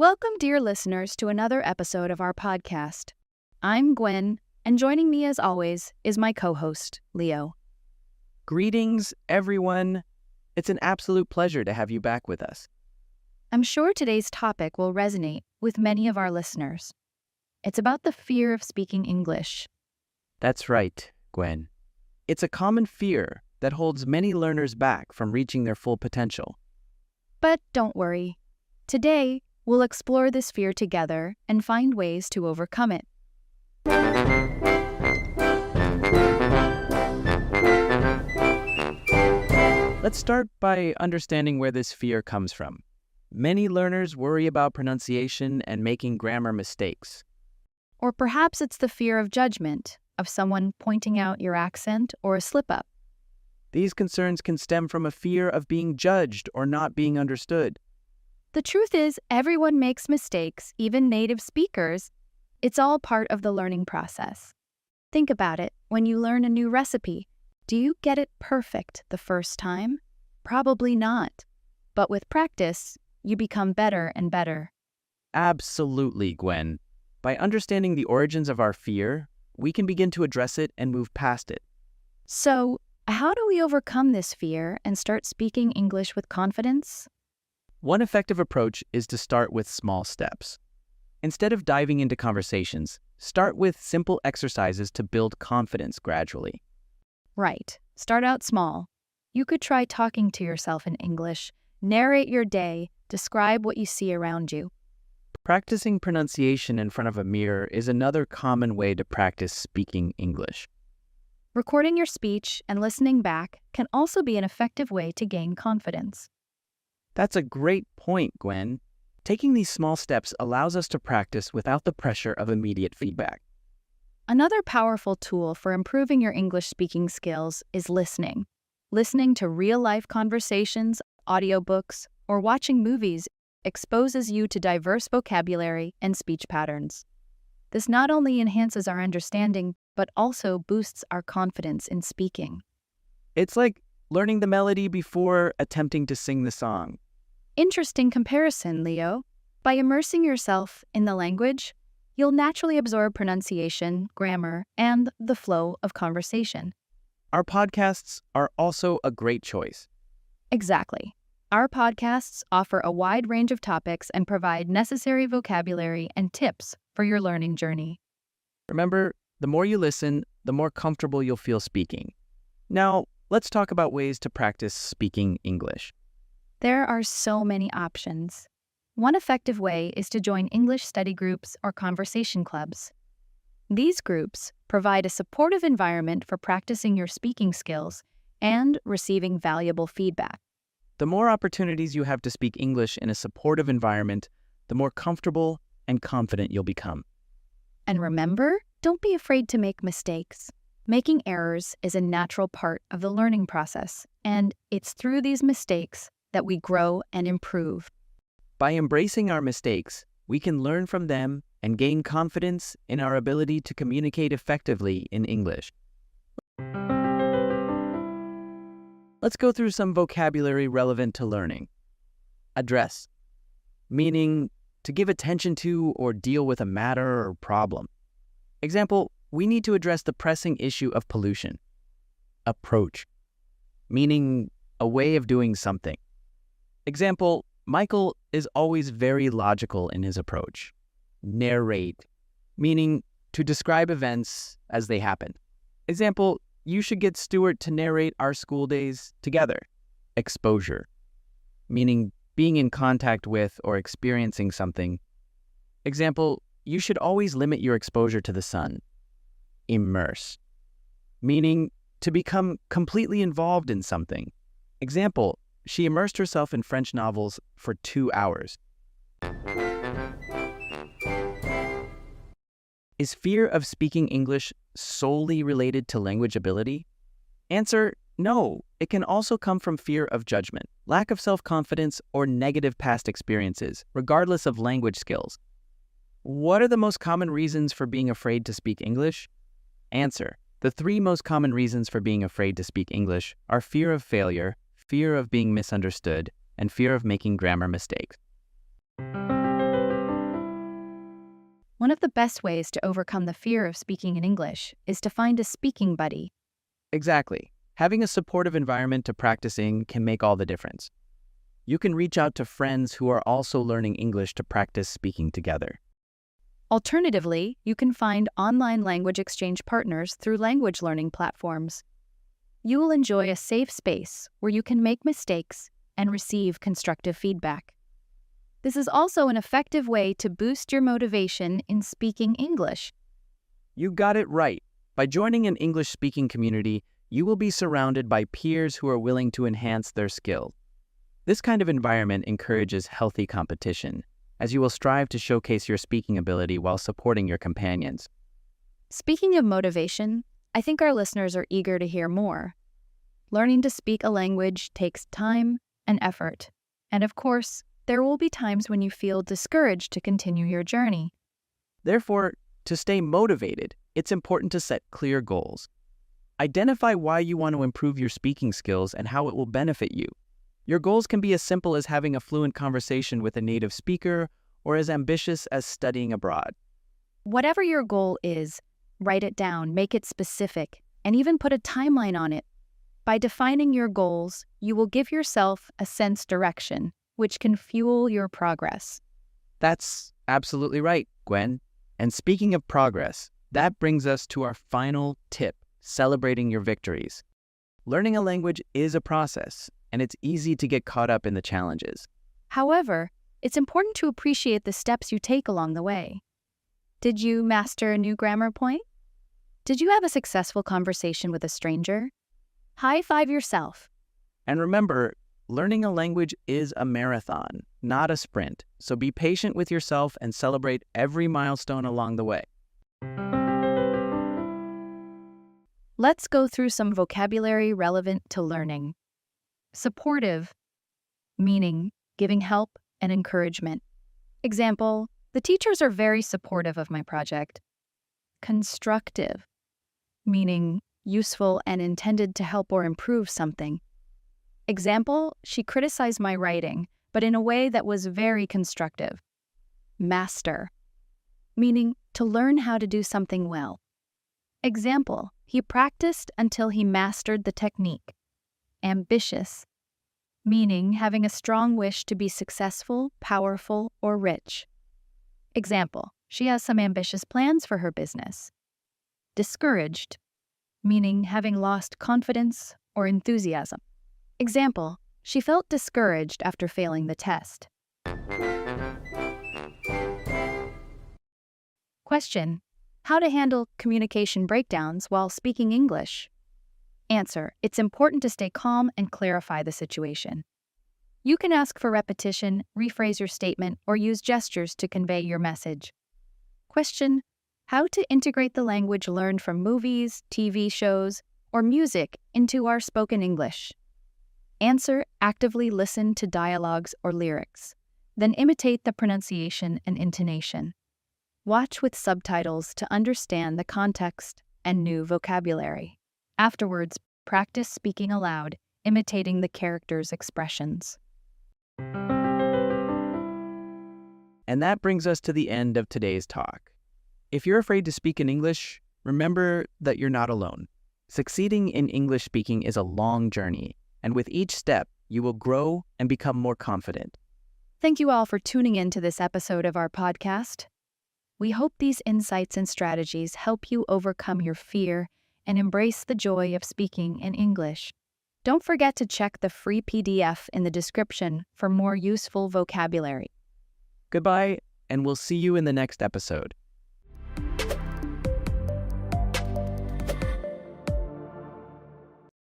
Welcome, dear listeners, to another episode of our podcast. I'm Gwen, and joining me as always is my co-host, Leo. Greetings, everyone. It's an absolute pleasure to have you back with us. I'm sure today's topic will resonate with many of our listeners. It's about the fear of speaking English. That's right, Gwen. It's a common fear that holds many learners back from reaching their full potential. But don't worry. Today, we'll explore this fear together and find ways to overcome it. Let's start by understanding where this fear comes from. Many learners worry about pronunciation and making grammar mistakes. Or perhaps it's the fear of judgment, of someone pointing out your accent or a slip-up. These concerns can stem from a fear of being judged or not being understood. The truth is, everyone makes mistakes, even native speakers. It's all part of the learning process. Think about it. When you learn a new recipe, do you get it perfect the first time? Probably not. But with practice, you become better and better. Absolutely, Gwen. By understanding the origins of our fear, we can begin to address it and move past it. So, how do we overcome this fear and start speaking English with confidence? One effective approach is to start with small steps. Instead of diving into conversations, start with simple exercises to build confidence gradually. Right. Start out small. You could try talking to yourself in English, narrate your day, describe what you see around you. Practicing pronunciation in front of a mirror is another common way to practice speaking English. Recording your speech and listening back can also be an effective way to gain confidence. That's a great point, Gwen. Taking these small steps allows us to practice without the pressure of immediate feedback. Another powerful tool for improving your English speaking skills is listening. Listening to real-life conversations, audiobooks, or watching movies exposes you to diverse vocabulary and speech patterns. This not only enhances our understanding, but also boosts our confidence in speaking. It's like learning the melody before attempting to sing the song. Interesting comparison, Leo. By immersing yourself in the language, you'll naturally absorb pronunciation, grammar, and the flow of conversation. Our podcasts are also a great choice. Exactly. Our podcasts offer a wide range of topics and provide necessary vocabulary and tips for your learning journey. Remember, the more you listen, the more comfortable you'll feel speaking. Now, let's talk about ways to practice speaking English. There are so many options. One effective way is to join English study groups or conversation clubs. These groups provide a supportive environment for practicing your speaking skills and receiving valuable feedback. The more opportunities you have to speak English in a supportive environment, the more comfortable and confident you'll become. And remember, don't be afraid to make mistakes. Making errors is a natural part of the learning process, and it's through these mistakes that we grow and improve. By embracing our mistakes, we can learn from them and gain confidence in our ability to communicate effectively in English. Let's go through some vocabulary relevant to learning. Address, meaning to give attention to or deal with a matter or problem. Example, we need to address the pressing issue of pollution. Approach, meaning a way of doing something. Example, Michael is always very logical in his approach. Narrate, meaning to describe events as they happen. Example, you should get Stuart to narrate our school days together. Exposure, meaning being in contact with or experiencing something. Example, you should always limit your exposure to the sun. Immerse, meaning to become completely involved in something. Example, she immersed herself in French novels for 2 hours. Is fear of speaking English solely related to language ability? Answer, no. It can also come from fear of judgment, lack of self-confidence, or negative past experiences, regardless of language skills. What are the most common reasons for being afraid to speak English? Answer, the 3 most common reasons for being afraid to speak English are fear of failure, fear of being misunderstood, and fear of making grammar mistakes. One of the best ways to overcome the fear of speaking in English is to find a speaking buddy. Exactly. Having a supportive environment to practice in can make all the difference. You can reach out to friends who are also learning English to practice speaking together. Alternatively, you can find online language exchange partners through language learning platforms. You will enjoy a safe space where you can make mistakes and receive constructive feedback. This is also an effective way to boost your motivation in speaking English. You got it right. By joining an English-speaking community, you will be surrounded by peers who are willing to enhance their skill. This kind of environment encourages healthy competition, as you will strive to showcase your speaking ability while supporting your companions. Speaking of motivation, I think our listeners are eager to hear more. Learning to speak a language takes time and effort. And of course, there will be times when you feel discouraged to continue your journey. Therefore, to stay motivated, it's important to set clear goals. Identify why you want to improve your speaking skills and how it will benefit you. Your goals can be as simple as having a fluent conversation with a native speaker or as ambitious as studying abroad. Whatever your goal is, write it down, make it specific, and even put a timeline on it. By defining your goals, you will give yourself a sense direction, which can fuel your progress. That's absolutely right, Gwen. And speaking of progress, that brings us to our final tip, celebrating your victories. Learning a language is a process, and it's easy to get caught up in the challenges. However, it's important to appreciate the steps you take along the way. Did you master a new grammar point? Did you have a successful conversation with a stranger? High-five yourself. And remember, learning a language is a marathon, not a sprint. So be patient with yourself and celebrate every milestone along the way. Let's go through some vocabulary relevant to learning. Supportive, meaning giving help and encouragement. Example, the teachers are very supportive of my project. Constructive, meaning useful and intended to help or improve something. Example, she criticized my writing, but in a way that was very constructive. Master, meaning to learn how to do something well. Example, he practiced until he mastered the technique. Ambitious, meaning having a strong wish to be successful, powerful, or rich. Example, she has some ambitious plans for her business. Discouraged, meaning having lost confidence or enthusiasm. Example, she felt discouraged after failing the test. Question: how to handle communication breakdowns while speaking English? Answer: it's important to stay calm and clarify the situation. You can ask for repetition, rephrase your statement, or use gestures to convey your message. Question: how to integrate the language learned from movies, TV shows, or music into our spoken English? Answer: actively listen to dialogues or lyrics, then imitate the pronunciation and intonation. Watch with subtitles to understand the context and new vocabulary. Afterwards, practice speaking aloud, imitating the characters' expressions. And that brings us to the end of today's talk. If you're afraid to speak in English, remember that you're not alone. Succeeding in English speaking is a long journey, and with each step, you will grow and become more confident. Thank you all for tuning in to this episode of our podcast. We hope these insights and strategies help you overcome your fear and embrace the joy of speaking in English. Don't forget to check the free PDF in the description for more useful vocabulary. Goodbye, and we'll see you in the next episode.